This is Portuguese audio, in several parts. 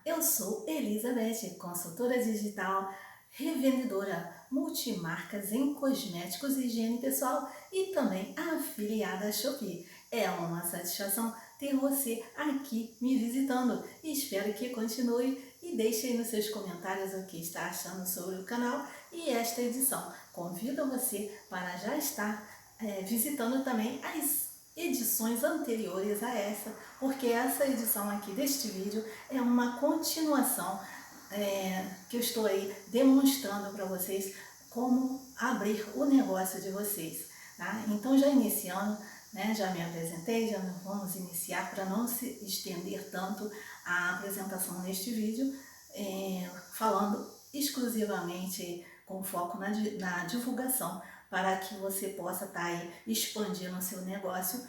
eu sou Elizabeth, consultora digital, revendedora multimarcas em cosméticos e higiene pessoal e também afiliada à Shopee. É uma satisfação ter você aqui me visitando e espero que continue e deixe aí nos seus comentários o que está achando sobre o canal e esta edição. Convido você para já estar visitando também as edições anteriores a essa, porque essa edição aqui deste vídeo é uma continuação que eu estou aí demonstrando para vocês como abrir o negócio de vocês, tá? Então já iniciando, né, já me apresentei, já vamos iniciar para não se estender tanto a apresentação neste vídeo, falando exclusivamente com foco na divulgação, para que você possa estar aí expandindo o seu negócio,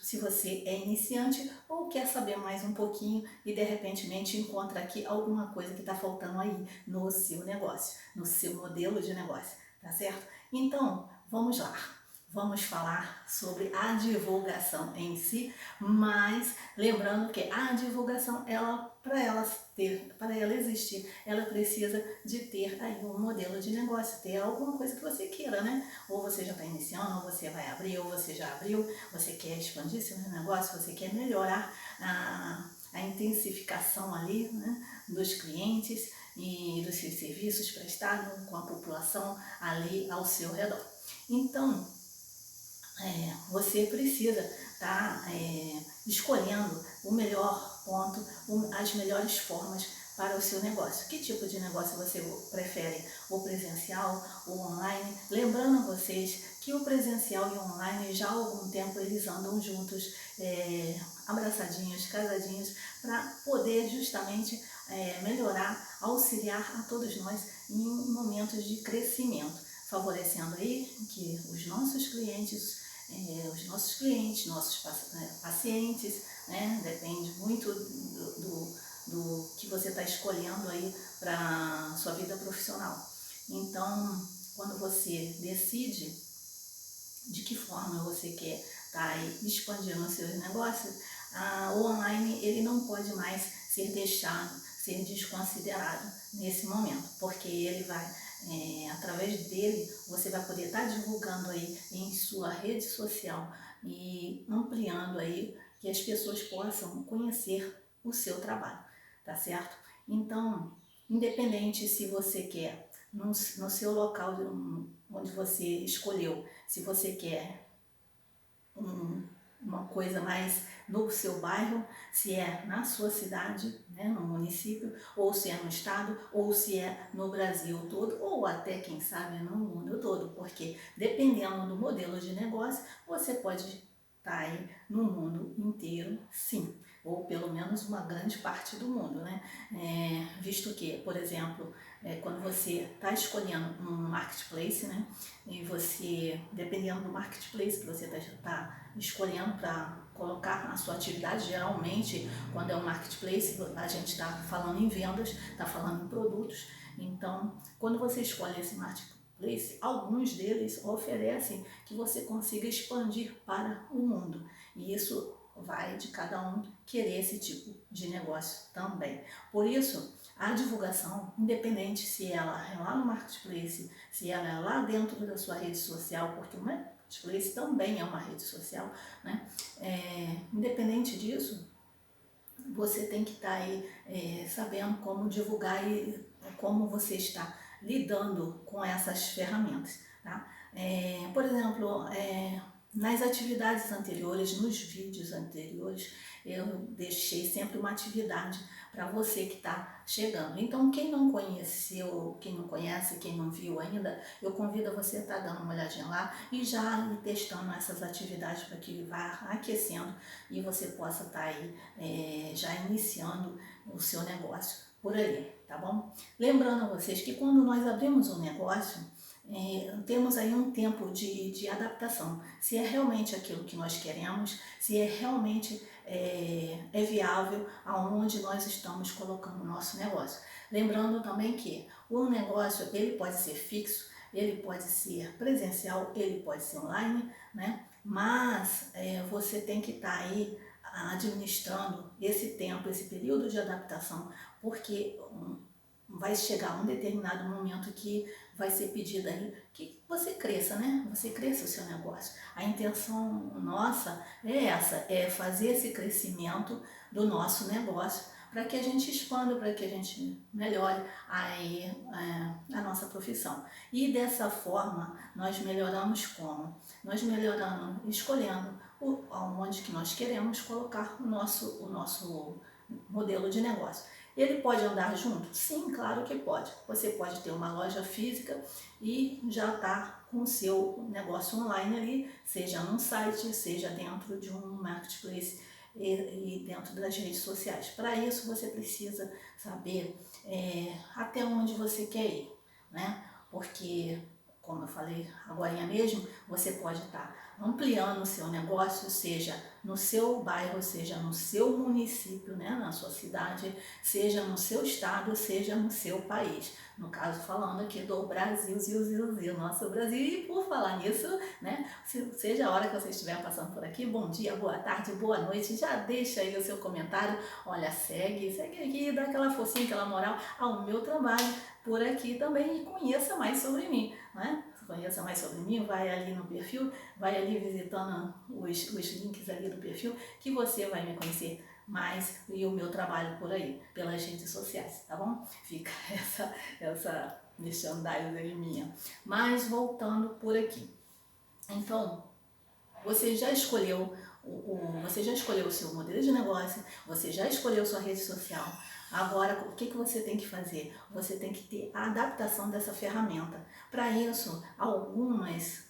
se você é iniciante ou quer saber mais um pouquinho e de repente encontra aqui alguma coisa que está faltando aí no seu negócio, no seu modelo de negócio, tá certo? Então, vamos lá. Vamos falar sobre a divulgação em si, mas lembrando que a divulgação, para ela existir, ela precisa de ter aí um modelo de negócio, ter alguma coisa que você queira, né? Ou você já está iniciando, ou você vai abrir, ou você já abriu, você quer expandir seu negócio, você quer melhorar a intensificação ali, né, dos clientes e dos seus serviços prestados com a população ali ao seu redor. Então, você precisa estar escolhendo o melhor ponto, as melhores formas para o seu negócio. Que tipo de negócio você prefere? O presencial, o online? Lembrando a vocês que o presencial e o online já há algum tempo eles andam juntos, abraçadinhos, casadinhos, para poder justamente melhorar, auxiliar a todos nós em momentos de crescimento, favorecendo aí que os nossos clientes, nossos pacientes, né? Depende muito do que você está escolhendo aí para sua vida profissional. Então, quando você decide de que forma você quer estar aí expandindo os seus negócios, o online ele não pode mais ser deixado, ser desconsiderado nesse momento, porque ele vai, através dele, você vai poder estar divulgando aí em sua rede social e ampliando aí que as pessoas possam conhecer o seu trabalho, tá certo? Então, independente se você quer no seu local onde você escolheu, se você quer uma coisa mais no seu bairro, se é na sua cidade, né, no município, ou se é no estado, ou se é no Brasil todo, ou até, quem sabe, no mundo todo, porque dependendo do modelo de negócio, você pode estar aí no mundo inteiro, sim, ou pelo menos uma grande parte do mundo, né? Visto que, por exemplo, quando você está escolhendo um marketplace, né, e você, dependendo do marketplace que você está escolhendo para colocar a sua atividade, geralmente quando é um marketplace a gente está falando em vendas, está falando em produtos. Então, quando você escolhe esse marketplace, alguns deles oferecem que você consiga expandir para o mundo, e isso vai de cada um querer esse tipo de negócio também. Por isso, a divulgação, independente se ela é lá no marketplace, se ela é lá dentro da sua rede social, porque o marketplace também é uma rede social, né? Independente disso, você tem que estar aí sabendo como divulgar e como você está lidando com essas ferramentas, tá? Por exemplo, nas atividades anteriores, nos vídeos anteriores, eu deixei sempre uma atividade para você que está chegando. Então, quem não conheceu, quem não conhece, quem não viu ainda, eu convido a você a estar dando uma olhadinha lá e já ir testando essas atividades para que vá aquecendo e você possa estar aí já iniciando o seu negócio por aí, tá bom? Lembrando a vocês que quando nós abrimos um negócio, temos aí um tempo de adaptação, se é realmente aquilo que nós queremos, se é realmente viável aonde nós estamos colocando o nosso negócio. Lembrando também que o negócio ele pode ser fixo, ele pode ser presencial, ele pode ser online, né? Mas você tem que estar aí administrando esse tempo, esse período de adaptação, porque vai chegar um determinado momento que vai ser pedido aí que você cresça, né? Você cresça o seu negócio. A intenção nossa é essa, é fazer esse crescimento do nosso negócio para que a gente expanda, para que a gente melhore aí, a nossa profissão. E dessa forma, nós melhoramos como? Nós melhoramos escolhendo onde que nós queremos colocar o nosso modelo de negócio. Ele pode andar junto? Sim, claro que pode. Você pode ter uma loja física e já estar com o seu negócio online ali, seja num site, seja dentro de um marketplace e dentro das redes sociais. Para isso você precisa saber até onde você quer ir, né? Porque, como eu falei agora mesmo, você pode estar ampliando o seu negócio, seja no seu bairro, seja no seu município, né, na sua cidade, seja no seu estado, seja no seu país. No caso, falando aqui do Brasil, nosso Brasil. E por falar nisso, né, seja a hora que você estiver passando por aqui, bom dia, boa tarde, boa noite, já deixa aí o seu comentário. Olha, segue aqui, dá aquela forcinha, aquela moral ao meu trabalho por aqui também e conheça mais sobre mim, né? Conheça mais sobre mim, vai ali no perfil, vai ali visitando os links ali do perfil, que você vai me conhecer mais e o meu trabalho por aí, pelas redes sociais, tá bom? Fica essa merchandising aí minha. Mas voltando por aqui. Então, você já escolheu você já escolheu o seu modelo de negócio, você já escolheu sua rede social. Agora, o que você tem que fazer? Você tem que ter a adaptação dessa ferramenta. Para isso, algumas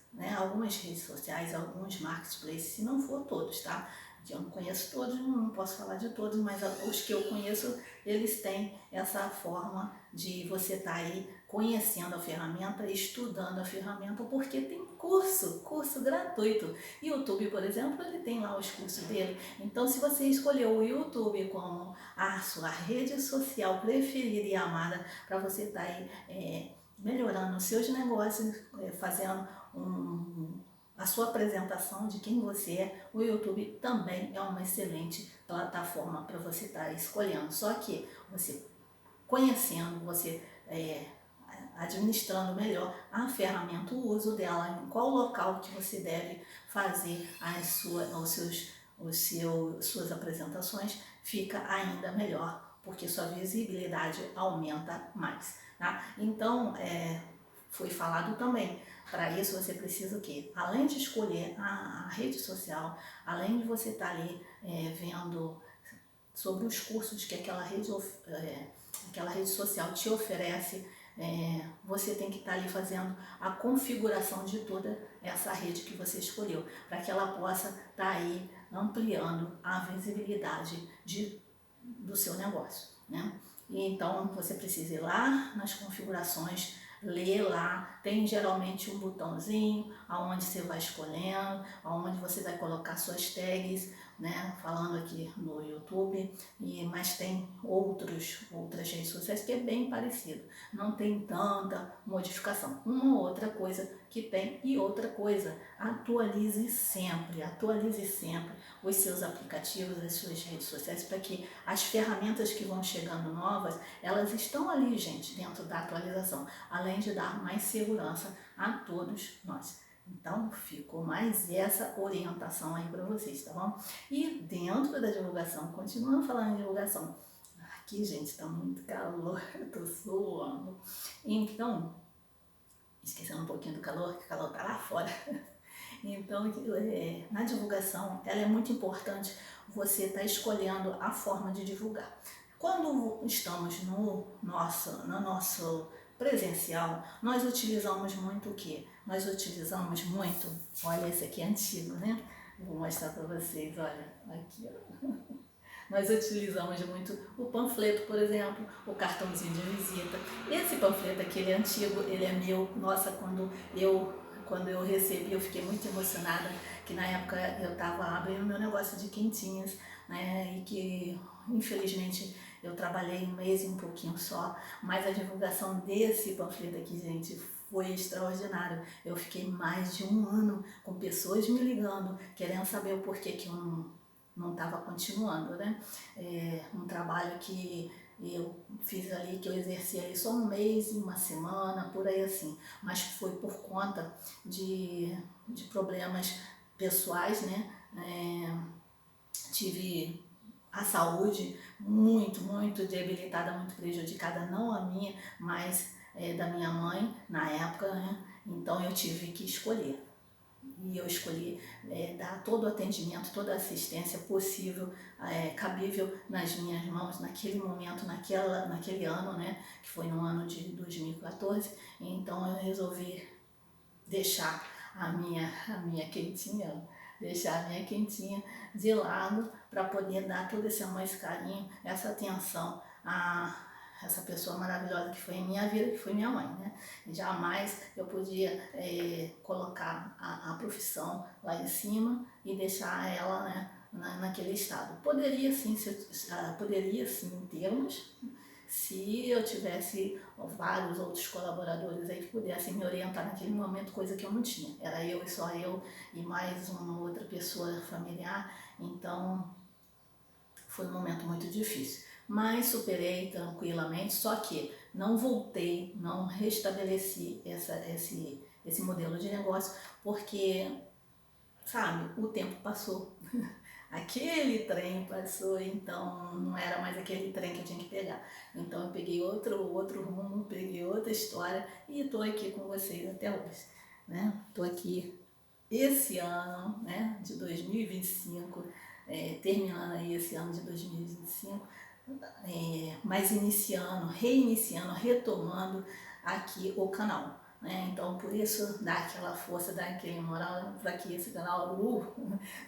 redes sociais, alguns marketplaces, se não for todos, tá? Eu não conheço todos, não posso falar de todos, mas os que eu conheço, eles têm essa forma de você estar aí conhecendo a ferramenta, estudando a ferramenta, porque tem curso gratuito. YouTube, por exemplo, ele tem lá os cursos dele. Então, se você escolheu o YouTube como a sua rede social preferida e amada, para você estar aí melhorando os seus negócios, fazendo a sua apresentação de quem você é, o YouTube também é uma excelente plataforma para você estar escolhendo. Só que você conhecendo, você administrando melhor a ferramenta, o uso dela, em qual local que você deve fazer suas apresentações, fica ainda melhor, porque sua visibilidade aumenta mais. Tá? Então, foi falado também, para isso você precisa o quê? Além de escolher a rede social, além de você estar ali vendo sobre os cursos que aquela rede social te oferece, você tem que estar ali fazendo a configuração de toda essa rede que você escolheu, para que ela possa estar aí ampliando a visibilidade do seu negócio, né? E então você precisa ir lá nas configurações, ler lá, tem geralmente um botãozinho aonde você vai escolhendo, aonde você vai colocar suas tags, né, falando aqui no YouTube, mas tem outras redes sociais que é bem parecido, não tem tanta modificação. Uma outra coisa que tem e outra coisa, atualize sempre os seus aplicativos, as suas redes sociais, para que as ferramentas que vão chegando novas, elas estão ali, gente, dentro da atualização, além de dar mais segurança a todos nós. Então, ficou mais essa orientação aí para vocês, tá bom? E dentro da divulgação, continuando falando em divulgação, aqui, gente, tá muito calor, eu tô suando. Então, esquecendo um pouquinho do calor, que o calor tá lá fora. Então, na divulgação, ela é muito importante você estar escolhendo a forma de divulgar. Quando estamos no nosso presencial, nós utilizamos muito o quê? Nós utilizamos muito, olha, esse aqui é antigo, né? Vou mostrar para vocês, olha, aqui, ó. Nós utilizamos muito o panfleto, por exemplo, o cartãozinho de visita. Esse panfleto aqui, ele é antigo, ele é meu. Nossa, quando eu recebi, eu fiquei muito emocionada, que na época eu estava abrindo meu negócio de quentinhas, né, e que infelizmente eu trabalhei um mês e um pouquinho só, mas a divulgação desse panfleto aqui, gente, foi extraordinário. Eu fiquei mais de um ano com pessoas me ligando, querendo saber o porquê que eu não estava continuando, né? Um trabalho que eu fiz ali, que eu exerci ali só um mês e uma semana, por aí assim, mas foi por conta de problemas pessoais, né? Tive a saúde muito debilitada, muito prejudicada, não a minha, mas da minha mãe na época, né? Então eu tive que escolher. E eu escolhi dar todo o atendimento, toda a assistência possível, cabível nas minhas mãos, naquele momento, naquele ano, né? Que foi no ano de 2014. Então eu resolvi deixar a minha quentinha, deixar a minha quentinha de lado para poder dar todo esse amor, esse carinho, essa atenção a essa pessoa maravilhosa que foi em minha vida, que foi minha mãe, né? Jamais eu podia colocar a profissão lá em cima e deixar ela, né, naquele estado. Poderia sim termos, se eu tivesse vários outros colaboradores aí que pudessem me orientar naquele momento, coisa que eu não tinha. Era eu e só eu e mais uma outra pessoa familiar, então foi um momento muito difícil. Mas superei tranquilamente, só que não voltei, não restabeleci esse modelo de negócio, porque, sabe, o tempo passou. Aquele trem passou, então não era mais aquele trem que eu tinha que pegar. Então eu peguei outro rumo, peguei outra história e estou aqui com vocês até hoje, né? Estou aqui esse ano, né, de 2025, terminando aí esse ano de 2025, mas reiniciando, retomando aqui o canal. Né? Então, por isso, dá aquela força, dá aquele moral para que esse canal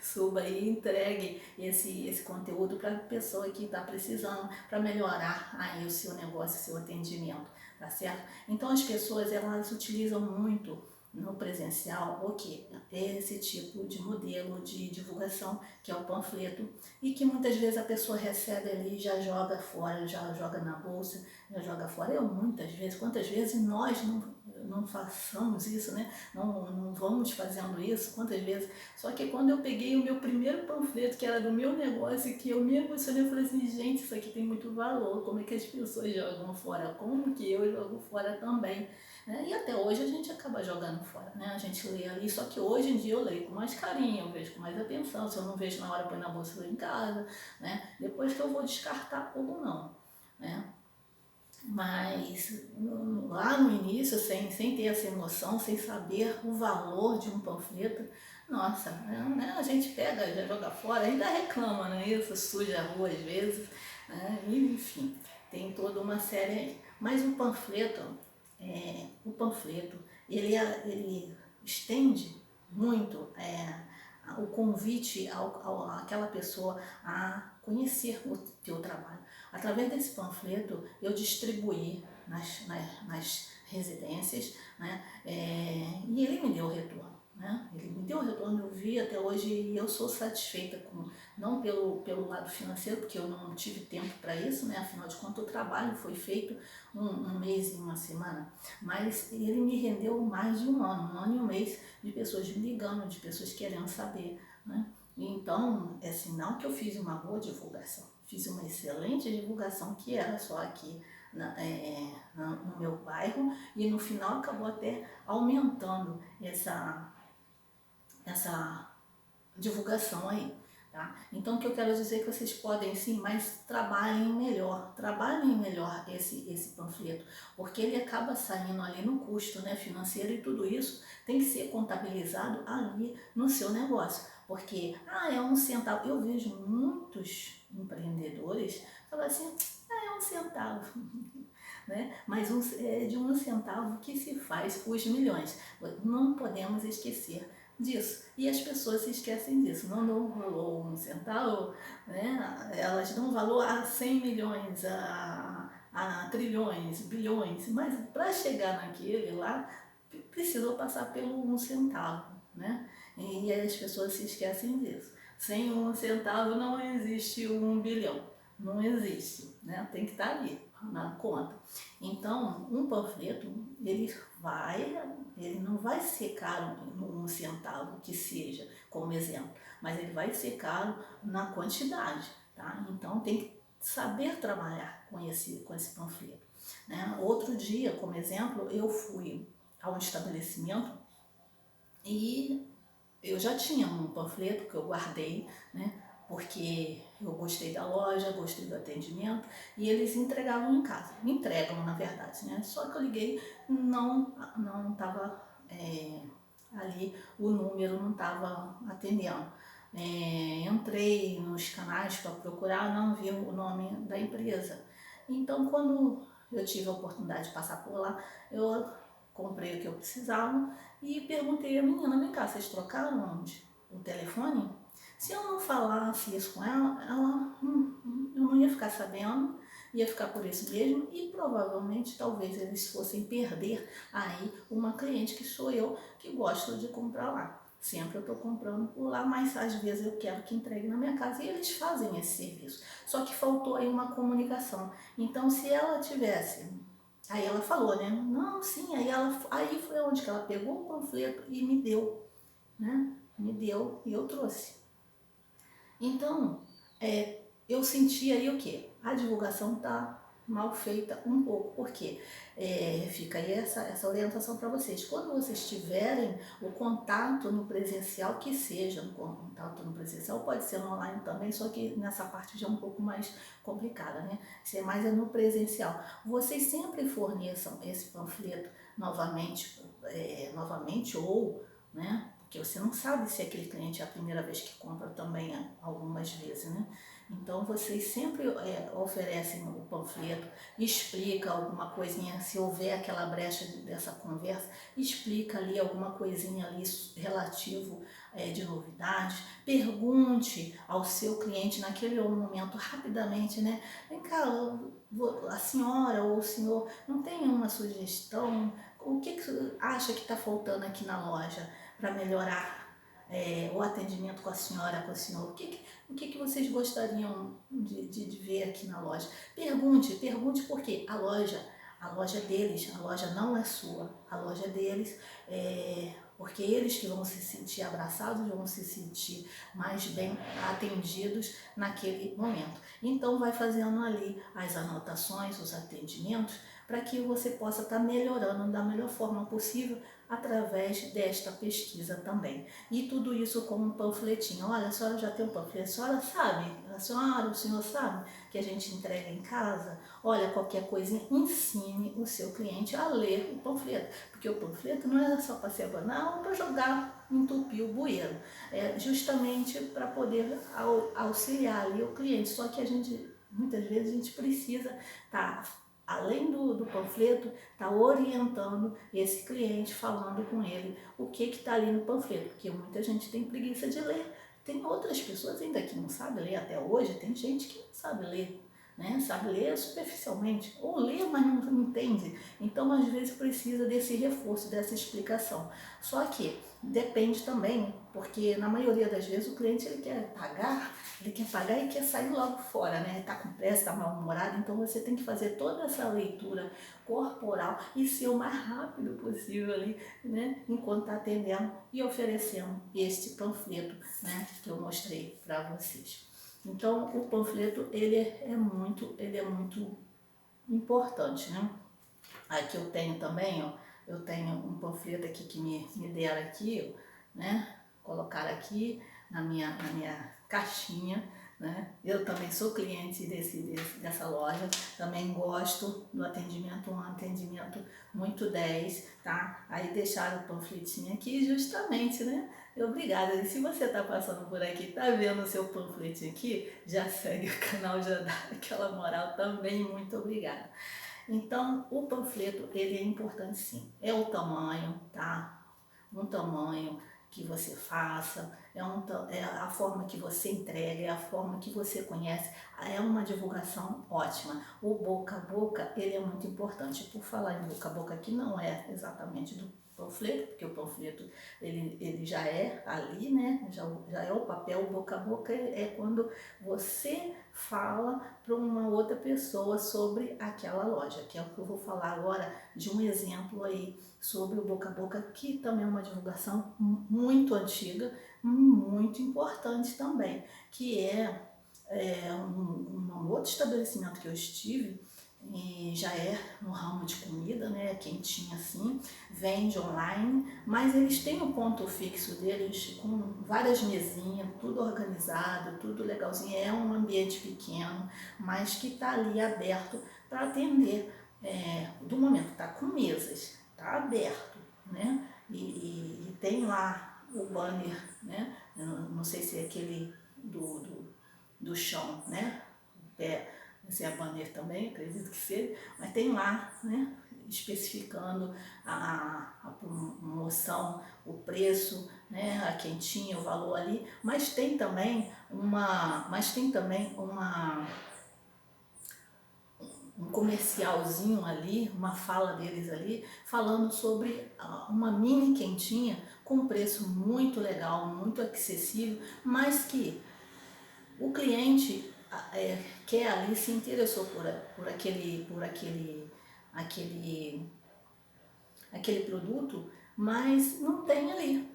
suba e entregue esse conteúdo para a pessoa que está precisando, para melhorar aí o seu negócio, o seu atendimento, tá certo? Então, as pessoas, elas utilizam muito no presencial o que? Esse tipo de modelo de divulgação, que é o panfleto, e que muitas vezes a pessoa recebe ali e já joga fora, já joga na bolsa, já joga fora. Eu muitas vezes, quantas vezes nós não façamos isso, né? Não vamos fazendo isso, quantas vezes. Só que quando eu peguei o meu primeiro panfleto, que era do meu negócio, que eu me emocionei, eu falei assim, gente, isso aqui tem muito valor, como é que as pessoas jogam fora? Como que eu jogo fora também? Né? E até hoje a gente acaba jogando fora, né? A gente lê ali, só que hoje em dia eu leio com mais carinho, eu vejo com mais atenção, se eu não vejo na hora, eu ponho na bolsa lá em casa, né? Depois que eu vou descartar ou não, né? Mas lá no início, sem ter essa emoção, sem saber o valor de um panfleto, nossa, né? A gente pega, já joga fora, ainda reclama, né? Isso suja a rua às vezes, né? Enfim, tem toda uma série aí. Mas o panfleto, ele estende muito o convite àquela pessoa a conhecer o teu trabalho. Através desse panfleto, eu distribuí nas residências, né? E ele me deu retorno. Né? Ele me deu retorno, eu vi até hoje e eu sou satisfeita não pelo lado financeiro, porque eu não tive tempo para isso, né? Afinal de contas o trabalho foi feito um mês e uma semana, mas ele me rendeu mais de um ano e um mês de pessoas me ligando, de pessoas querendo saber. Né? Então é sinal que eu fiz uma boa divulgação, fiz uma excelente divulgação que era só aqui no meu bairro e no final acabou até aumentando essa divulgação aí. Tá? Então o que eu quero dizer é que vocês podem sim, mas trabalhem melhor esse panfleto, porque ele acaba saindo ali no custo, né, financeiro, e tudo isso tem que ser contabilizado ali no seu negócio, porque é 1 centavo. Eu vejo muitos empreendedores falar assim, é 1 centavo. Né? Mas é de 1 centavo que se faz os milhões. Não podemos esquecer disso. E as pessoas se esquecem disso, não dão valor a 1 centavo, né? Elas dão valor a 100 milhões, a trilhões, bilhões, mas para chegar naquele lá, precisou passar pelo 1 centavo, né? E aí as pessoas se esquecem disso. Sem 1 centavo não existe 1 bilhão, não existe, né? Tem que estar ali na conta. Então, um panfleto, ele não vai ser caro no 1 centavo que seja, como exemplo. mas ele vai ser caro na quantidade, tá? Então tem que saber trabalhar com esse panfleto, né? Outro dia, como exemplo, eu fui a um estabelecimento e eu já tinha um panfleto que eu guardei, né? Porque eu gostei da loja, gostei do atendimento e eles entregavam em casa. Me entregam, na verdade, né? Só que eu liguei, não estava ali, o número não estava atendendo. Entrei nos canais para procurar, não vi o nome da empresa. Então, quando eu tive a oportunidade de passar por lá, eu comprei o que eu precisava e perguntei à menina: vem cá, vocês trocaram onde? O telefone? Se eu não falasse isso com eu não ia ficar sabendo, ia ficar por isso mesmo e provavelmente talvez eles fossem perder aí uma cliente que sou eu, que gosto de comprar lá. Sempre eu estou comprando por lá, mas às vezes eu quero que entregue na minha casa e eles fazem esse serviço. Só que faltou aí uma comunicação. Então, se ela tivesse, aí ela falou, né? Não, sim, aí foi onde que ela pegou o panfleto e me deu, né? Me deu e eu trouxe. Então, eu senti aí o quê? A divulgação tá mal feita um pouco, porque fica aí essa orientação para vocês. Quando vocês tiverem o contato no presencial, que seja um contato no presencial, pode ser no online também, só que nessa parte já é um pouco mais complicada, né? Se é mais no presencial. Vocês sempre forneçam esse panfleto novamente ou, né? Porque você não sabe se aquele cliente é a primeira vez que compra também algumas vezes, né? Então vocês sempre oferecem o panfleto, explica alguma coisinha, se houver aquela brecha dessa conversa, explica ali alguma coisinha ali relativo de novidades, pergunte ao seu cliente naquele momento rapidamente, né? Vem cá, a senhora ou o senhor não tem uma sugestão? O que acha que está faltando aqui na loja para melhorar o atendimento com a senhora, com o senhor? O que vocês gostariam de ver aqui na loja? Pergunte porque a loja deles, a loja não é sua, a loja deles porque eles que vão se sentir abraçados, vão se sentir mais bem atendidos naquele momento. Então vai fazendo ali as anotações, os atendimentos, para que você possa estar melhorando da melhor forma possível através desta pesquisa também. E tudo isso com um panfletinho. Olha, a senhora já tem um panfleto, a senhora sabe, o senhor sabe que a gente entrega em casa? Olha, qualquer coisinha, ensine o seu cliente a ler o panfleto, porque o panfleto não é só para ser banal ou para jogar, entupir o bueiro, é justamente para poder auxiliar ali o cliente, só que muitas vezes a gente precisa além do panfleto, está orientando esse cliente, falando com ele o que está ali no panfleto, porque muita gente tem preguiça de ler. Tem outras pessoas ainda que não sabem ler até hoje, tem gente que não sabe ler, né? Sabe ler superficialmente, ou lê, mas não entende. Então, às vezes, precisa desse reforço, dessa explicação. Só que depende também, porque na maioria das vezes o cliente ele quer pagar e quer sair logo fora, né? Está com pressa, está mal-humorado, então você tem que fazer toda essa leitura corporal e ser o mais rápido possível ali, né? Enquanto está atendendo e oferecendo este panfleto, né? Que eu mostrei para vocês. Então, o panfleto ele é muito importante, né? Aqui eu tenho também, ó, eu tenho um panfleto aqui que me deram aqui, né? Colocaram aqui na minha caixinha, né? Eu também sou cliente dessa loja, também gosto do atendimento, um atendimento muito 10, tá? Aí deixaram o panfletinho aqui justamente, né? Obrigada. E se você tá passando por aqui, tá vendo o seu panfletinho aqui, já segue o canal, já dá aquela moral também, muito obrigada. Então, o panfleto, ele é importante sim. É o tamanho, tá? Um tamanho que você faça, é a forma que você entrega, é a forma que você conhece, é uma divulgação ótima. O boca a boca, ele é muito importante. Por falar em boca a boca, que não é exatamente do panfleto, porque o panfleto ele já é ali, né? Já é o papel. O boca a boca é quando você fala para uma outra pessoa sobre aquela loja, que é o que eu vou falar agora de um exemplo aí sobre o boca a boca, que também é uma divulgação muito antiga, muito importante também, que um outro estabelecimento que eu estive, e já é no ramo de comida, né, quentinha assim, vende online, mas eles têm o ponto fixo deles com várias mesinhas, tudo organizado, tudo legalzinho, é um ambiente pequeno, mas que está ali aberto para atender, do momento está com mesas, está aberto, né, e tem lá o banner, né, eu não sei se é aquele do chão, né, é, se é a banner também, acredito que seja, mas tem lá, né, especificando a promoção, o preço, né, a quentinha, o valor ali, mas tem também um comercialzinho ali, uma fala deles ali, falando sobre uma mini quentinha com um preço muito legal, muito acessível, mas que o cliente quer ali, se interessou aquele, aquele produto, mas não tem ali.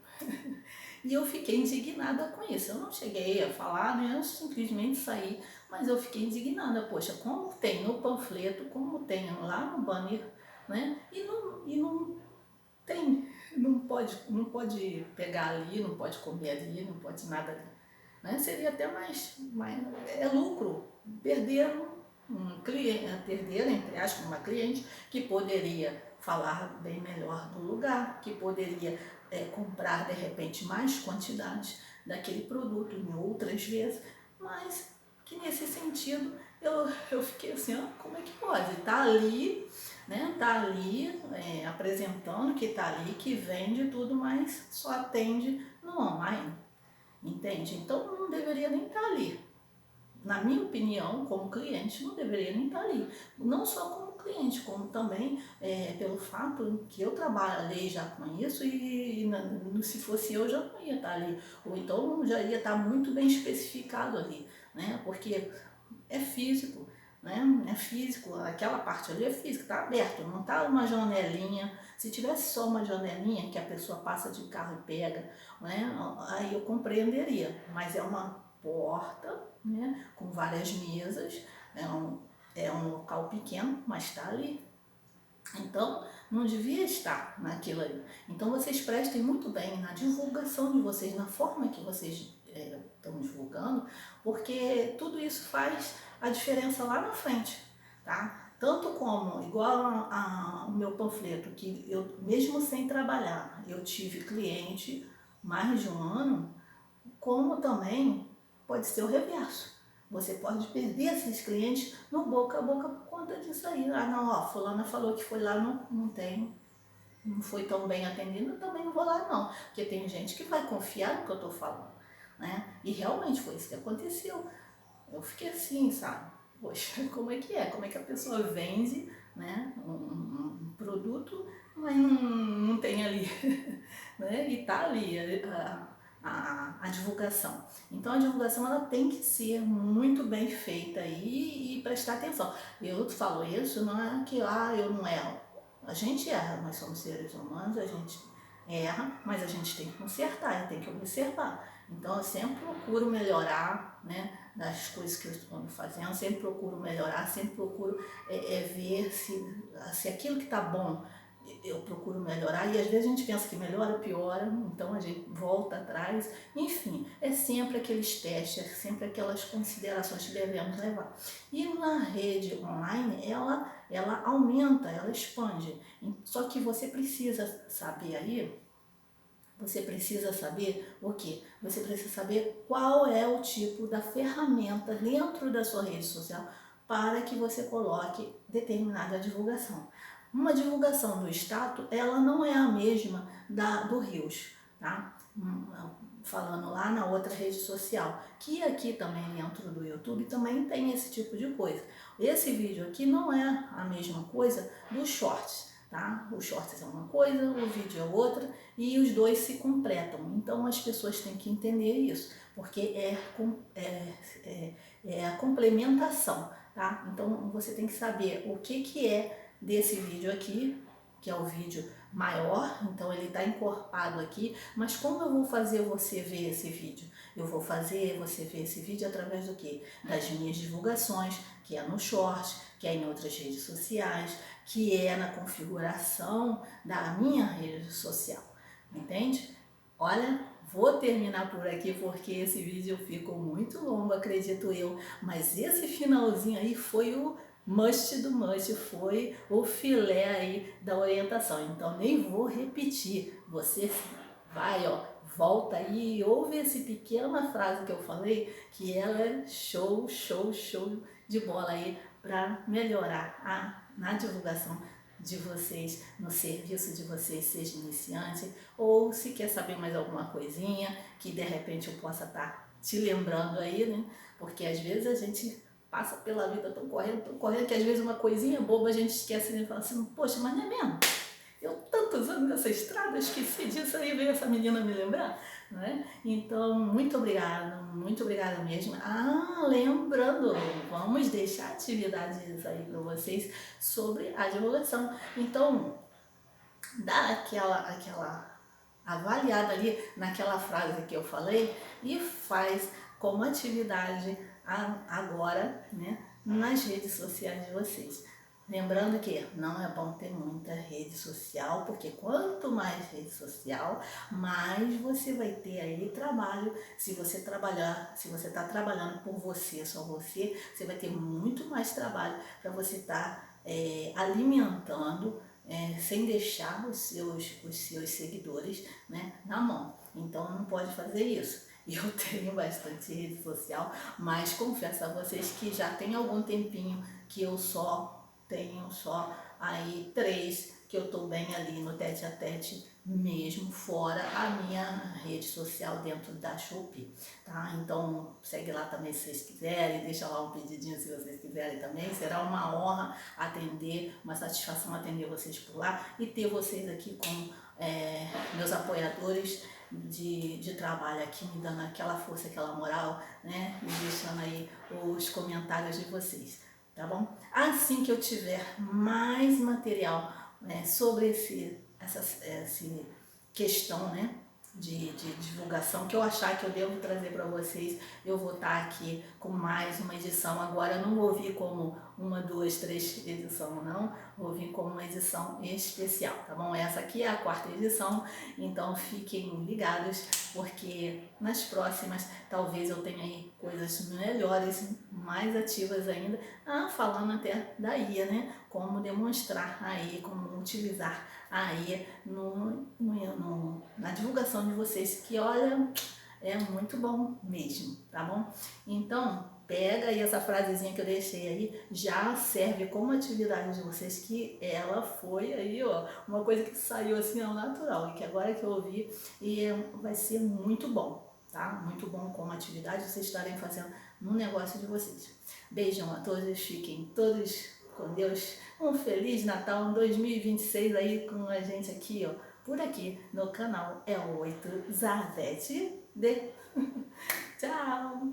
E eu fiquei indignada com isso. Eu não cheguei a falar, né? Eu simplesmente saí, mas eu fiquei indignada. Poxa, como tem no panfleto, como tem lá no banner, né? E não tem, não pode pegar ali, não pode comer ali, não pode nada ali. Né? Seria até mais é lucro. Perderam um cliente, perderam, entre aspas, uma cliente que poderia falar bem melhor do lugar, que poderia comprar de repente mais quantidades daquele produto em outras vezes, mas que nesse sentido eu fiquei assim, como é que pode? Tá ali, né? Tá ali apresentando que tá ali, que vende tudo, mas só atende no online. Entende? Então não deveria nem estar ali. Na minha opinião, como cliente, não deveria nem estar ali. Não só como cliente, como também pelo fato que eu trabalhei já com isso se fosse eu já não ia estar ali. Ou então já ia estar muito bem especificado ali, né? Porque é físico, né? É físico, aquela parte ali é física, está aberto, não está uma janelinha. Se tivesse só uma janelinha que a pessoa passa de carro e pega, né? Aí eu compreenderia, mas é uma porta, né? Com várias mesas, é um local pequeno, mas está ali. Então, não devia estar naquilo ali. Então, vocês prestem muito bem na divulgação de vocês, na forma que vocês estão divulgando, porque tudo isso faz a diferença lá na frente, tá? Tanto como, igual o meu panfleto, que eu, mesmo sem trabalhar, eu tive cliente mais de um ano, como também pode ser o reverso. Você pode perder esses clientes no boca a boca por conta disso aí. Ah, não, ó, fulana falou que foi lá, não tem, não foi tão bem atendido, eu também não vou lá não. Porque tem gente que vai confiar no que eu estou falando, né? E realmente foi isso que aconteceu. Eu fiquei assim, sabe? Poxa, como é que é? Como é que a pessoa vende, né, um produto, mas não tem ali, né? E tá ali a divulgação. Então a divulgação ela tem que ser muito bem feita e prestar atenção. Eu falo isso, não é que eu não erro. A gente erra, nós somos seres humanos, a gente erra, mas a gente tem que consertar, tem que observar. Então eu sempre procuro melhorar, né, das coisas que eu estou fazendo, sempre procuro melhorar, sempre procuro ver se aquilo que está bom eu procuro melhorar, e às vezes a gente pensa que melhora, piora, então a gente volta atrás, enfim, é sempre aqueles testes, é sempre aquelas considerações que devemos levar. E na rede online, ela aumenta, ela expande, só que você precisa saber aí, você precisa saber o quê? Você precisa saber qual é o tipo da ferramenta dentro da sua rede social para que você coloque determinada divulgação. Uma divulgação do status, ela não é a mesma do Reels, tá? Falando lá na outra rede social, que aqui também dentro do YouTube também tem esse tipo de coisa. Esse vídeo aqui não é a mesma coisa do Shorts, tá? O Shorts é uma coisa, o vídeo é outra, e os dois se completam. Então as pessoas têm que entender isso, porque é a complementação, tá? Então você tem que saber o que é desse vídeo aqui, que é o vídeo maior, então ele está encorpado aqui, mas como eu vou fazer você ver esse vídeo? Eu vou fazer você ver esse vídeo através do quê? Das minhas divulgações, que é no Short, que é em outras redes sociais, que é na configuração da minha rede social, entende? Olha, vou terminar por aqui porque esse vídeo ficou muito longo, acredito eu, mas esse finalzinho aí foi o must do must, foi o filé aí da orientação, então nem vou repetir, você vai, ó, volta aí e ouve essa pequena frase que eu falei, que ela é show, show, show de bola aí para melhorar na divulgação de vocês, no serviço de vocês, seja iniciante, ou se quer saber mais alguma coisinha, que de repente eu possa estar te lembrando aí, né? Porque às vezes a gente passa pela vida tão correndo, que às vezes uma coisinha boba a gente esquece e fala assim, poxa, mas não é mesmo? Eu tantos anos nessa estrada, esqueci disso aí, veio essa menina me lembrar, né? Então, muito obrigada mesmo. Ah, lembrando, vamos deixar atividades aí para vocês sobre a divulgação. Então, dá aquela avaliada ali naquela frase que eu falei e faz como atividade agora, né, nas redes sociais de vocês. Lembrando que não é bom ter muita rede social, porque quanto mais rede social, mais você vai ter aí trabalho. Se você trabalhar, se você está trabalhando por você, só você vai ter muito mais trabalho para você estar alimentando sem deixar os seus seguidores, né, na mão. Então não pode fazer isso. Eu tenho bastante rede social, mas confesso a vocês que já tem algum tempinho que eu tenho só aí 3 que eu tô bem ali no tete a tete mesmo, fora a minha rede social dentro da Shopee, tá? Então segue lá também se vocês quiserem, deixa lá um pedidinho se vocês quiserem também, será uma honra atender, uma satisfação atender vocês por lá e ter vocês aqui como meus apoiadores de trabalho aqui, me dando aquela força, aquela moral, né? E deixando aí os comentários de vocês, tá bom? Assim que eu tiver mais material sobre essa questão, né, de divulgação, que eu achar que eu devo trazer para vocês, eu vou estar aqui com mais uma edição. Agora eu não vou vir como 1, 2, 3 edição, não, vou vir como uma edição especial, tá bom? Essa aqui é a 4ª edição, então fiquem ligados, porque nas próximas talvez eu tenha aí coisas melhores, mais ativas ainda, falando até da IA, né? Como demonstrar aí, como utilizar a IA na divulgação de vocês, que olha, é muito bom mesmo, tá bom? Então, pega aí essa frasezinha que eu deixei aí, já serve como atividade de vocês, que ela foi aí, ó, uma coisa que saiu assim ao natural, e que agora que eu ouvi, e vai ser muito bom, tá? Muito bom como atividade vocês estarem fazendo no negócio de vocês. Beijão a todos, fiquem todos com Deus. Um Feliz Natal, um 2026 aí com a gente aqui, ó, por aqui no canal É 8 Zardete D. Tchau!